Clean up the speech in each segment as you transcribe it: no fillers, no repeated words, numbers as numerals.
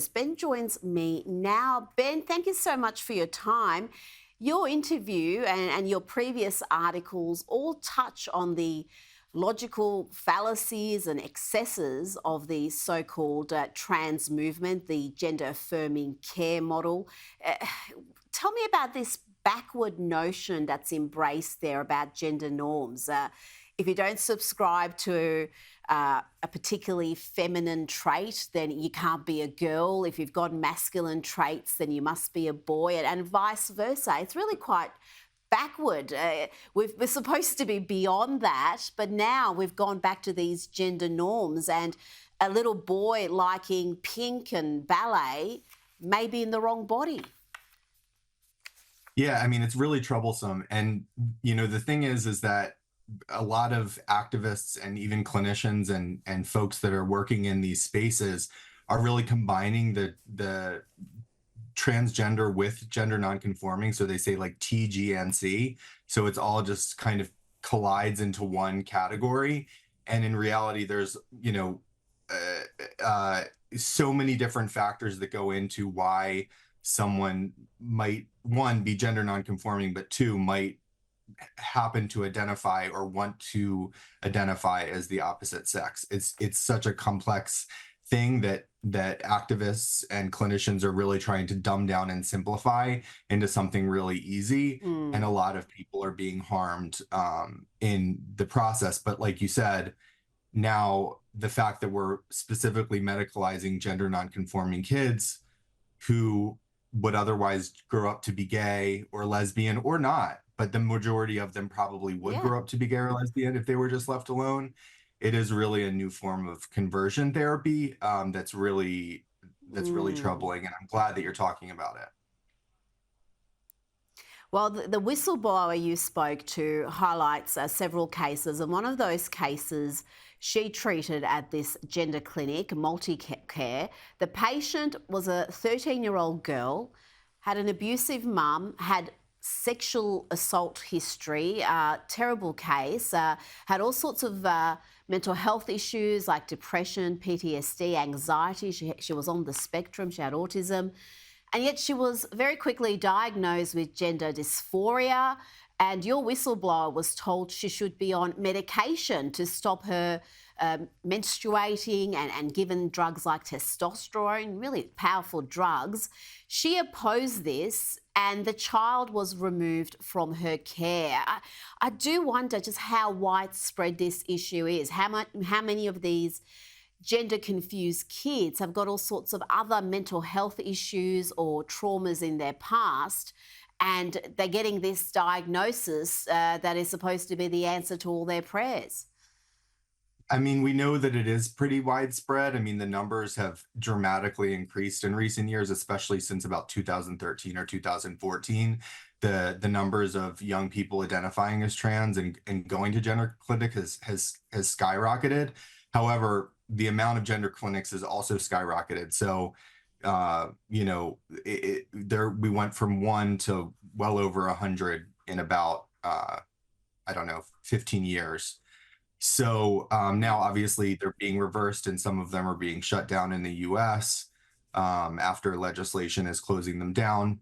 Ben joins me now. Ben, thank you so much for your time. Your interview and your previous articles all touch on the logical fallacies and excesses of the so called trans movement, the gender affirming care model. Uh, Tell me about this backward notion that's embraced there about gender norms. If you don't subscribe to a particularly feminine trait, then you can't be a girl. If you've got masculine traits, then you must be a boy, and vice versa. It's really quite backward. We're supposed to be beyond that, but now we've gone back to these gender norms, and a little boy liking pink and ballet may be in the wrong body. Yeah, I mean, it's really troublesome. And, the thing is that a lot of activists and even clinicians and folks that are working in these spaces are really combining the transgender with gender nonconforming. So they say like TGNC. So it's all just kind of collides into one category. And in reality, there's, uh, uh, so many different factors that go into why someone might, one, be gender nonconforming, but two, might happen to identify or want to identify as the opposite sex. It's such a complex thing that activists and clinicians are really trying to dumb down and simplify into something really easy. And a Mm. lot of people are being harmed in the process. But like you said, now the fact that we're specifically medicalizing gender nonconforming kids who would otherwise grow up to be gay or lesbian or not, but the majority of them probably would Yeah. grow up to be gay or lesbian if they were just left alone. It is really a new form of conversion therapy that's really Mm. troubling, and I'm glad that you're talking about it. Well, the whistleblower you spoke to highlights several cases, and one of those cases she treated at this gender clinic, multi care. The patient was a 13-year-old girl, had an abusive mum, had sexual assault history, terrible case, had all sorts of mental health issues like depression, PTSD, anxiety. She was on the spectrum, she had autism. And yet she was very quickly diagnosed with gender dysphoria. And your whistleblower was told she should be on medication to stop her menstruating and given drugs like testosterone, really powerful drugs. She opposed this and the child was removed from her care. I do wonder just how widespread this issue is. How many of these gender confused kids have got all sorts of other mental health issues or traumas in their past, and they're getting this diagnosis that is supposed to be the answer to all their prayers. I mean, we know that it is pretty widespread. I mean, the numbers have dramatically increased in recent years, especially since about 2013 or 2014. The numbers of young people identifying as trans and going to gender clinic has skyrocketed. However, the amount of gender clinics has also skyrocketed. So, there we went from one to well over 100 in about I don't know 15 years. So now, obviously, they're being reversed, and some of them are being shut down in the U.S. After legislation is closing them down.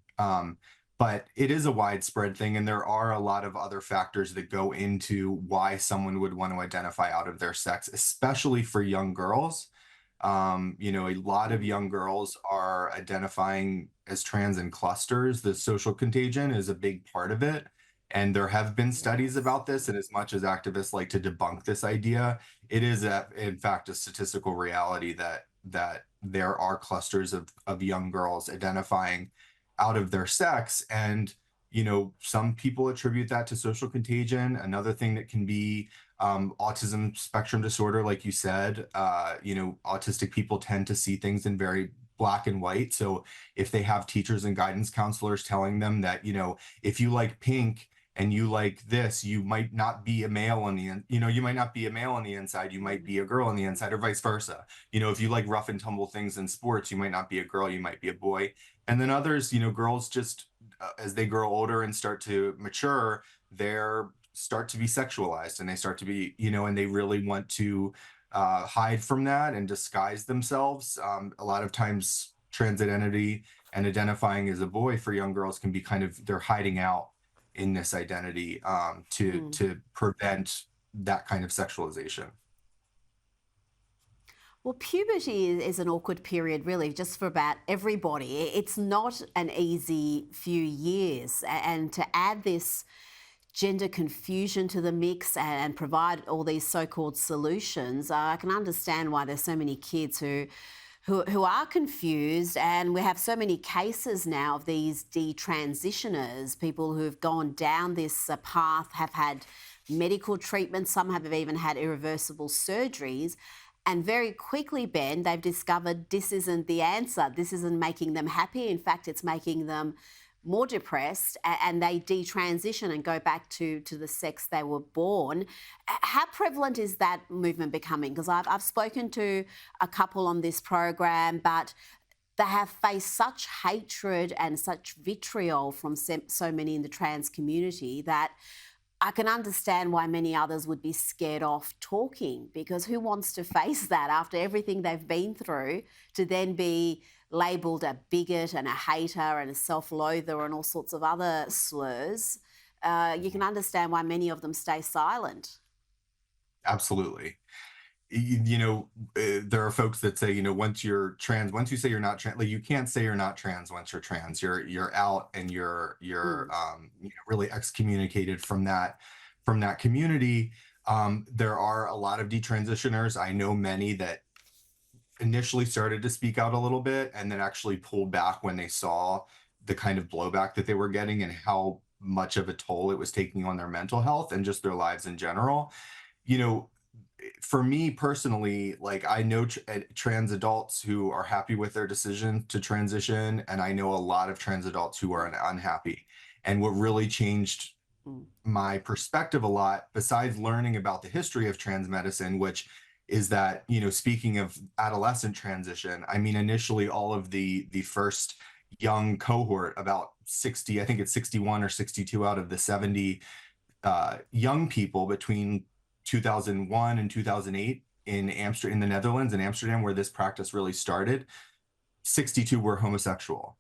But it is a widespread thing, and there are a lot of other factors that go into why someone would want to identify out of their sex, especially for young girls. A lot of young girls are identifying as trans in clusters. The social contagion is a big part of it. And there have been studies Yes. about this. And as much as activists like to debunk this idea, it is, in fact, a statistical reality that there are clusters of young girls identifying out of their sex. And, some people attribute that to social contagion. Another thing that can be autism spectrum disorder, like you said. Autistic people tend to see things in very black and white. So if they have teachers and guidance counselors telling them that, if you like pink and you like this, you might not be a male on the you might not be a male on the inside, you might be a girl on the inside, or vice versa. If you like rough and tumble things in sports, you might not be a girl, you might be a boy. And then others, girls just as they grow older and start to mature, they're start to be sexualized, and they start to be, and they really want to hide from that and disguise themselves. A lot of times trans identity and identifying as a boy for young girls can be kind of, they're hiding out in this identity to prevent that kind of sexualization. Well, puberty is an awkward period, really, just for about everybody. It's not an easy few years. And to add this gender confusion to the mix and provide all these so-called solutions, I can understand why there's so many kids who are confused, and we have so many cases now of these detransitioners, people who've gone down this path, have had medical treatment, some have even had irreversible surgeries, and very quickly, Ben, they've discovered this isn't the answer. This isn't making them happy. In fact, it's making them more depressed, and they detransition and go back to the sex they were born. How prevalent is that movement becoming? Because I've spoken to a couple on this program, but they have faced such hatred and such vitriol from so many in the trans community that I can understand why many others would be scared off talking, because who wants to face that after everything they've been through, to then be labelled a bigot and a hater and a self-loather and all sorts of other slurs. You can understand why many of them stay silent. Absolutely. There are folks that say, once you're trans, once you say you're not trans, like you can't say you're not trans once you're trans. You're out, and you're really excommunicated from that community. There are a lot of detransitioners. I know many that initially started to speak out a little bit and then actually pulled back when they saw the kind of blowback that they were getting and how much of a toll it was taking on their mental health and just their lives in general. You know, for me personally, like I know trans adults who are happy with their decision to transition, and I know a lot of trans adults who are unhappy. And what really changed Mm. my perspective a lot, besides learning about the history of trans medicine, which is that, speaking of adolescent transition, I mean, initially all of the first young cohort, about 60, I think it's 61 or 62 out of the 70 young people between 2001 and 2008 in Amsterdam, in the Netherlands, in Amsterdam, where this practice really started, 62 were homosexual.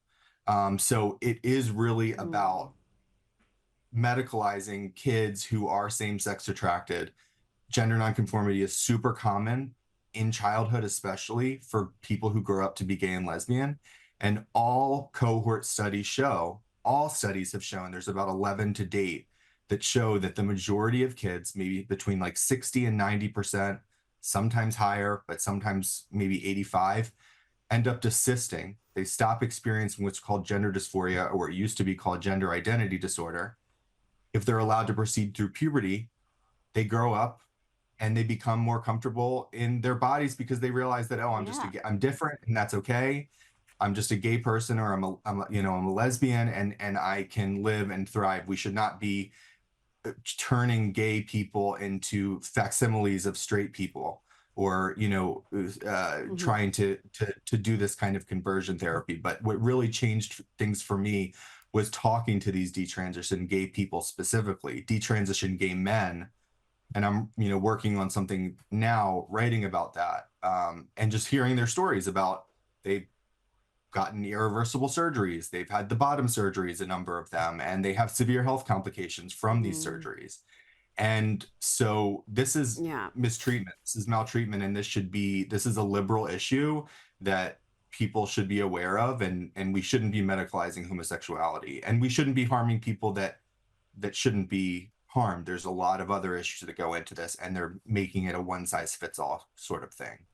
So it is really Mm. about medicalizing kids who are same-sex attracted. Gender nonconformity is super common in childhood, especially for people who grow up to be gay and lesbian. And all cohort studies show, all studies have shown, there's about 11 to date, that show that the majority of kids, maybe between like 60 and 90%, sometimes higher, but sometimes maybe 85, end up desisting. They stop experiencing what's called gender dysphoria, or what used to be called gender identity disorder. If they're allowed to proceed through puberty, they grow up and they become more comfortable in their bodies because they realize that, oh, Yeah. I'm different, and that's okay. I'm just a gay person, or I'm a lesbian, and I can live and thrive. We should not be turning gay people into facsimiles of straight people, or Hmm. trying to do this kind of conversion therapy. But what really changed things for me was talking to these detransition gay people, specifically detransition gay men. And I'm working on something now, writing about that, and just hearing their stories about, they've gotten irreversible surgeries, they've had the bottom surgeries, a number of them, and they have severe health complications from these Mm. surgeries. And so this is Yeah. mistreatment, this is maltreatment, and this is a liberal issue that people should be aware of, and we shouldn't be medicalizing homosexuality, and we shouldn't be harming people that shouldn't be harmed. There's a lot of other issues that go into this, and they're making it a one size fits all sort of thing.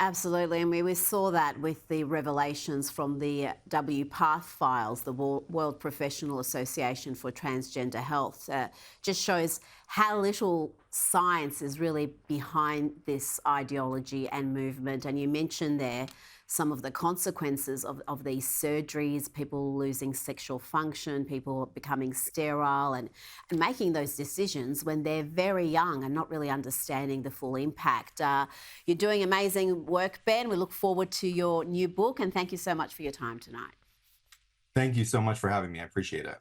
Absolutely, and we saw that with the revelations from the WPATH files, the World Professional Association for Transgender Health. Just shows how little science is really behind this ideology and movement. And you mentioned there some of the consequences of these surgeries, people losing sexual function, people becoming sterile, and making those decisions when they're very young and not really understanding the full impact. You're doing amazing work, Ben. We look forward to your new book, and thank you so much for your time tonight. Thank you so much for having me. I appreciate it.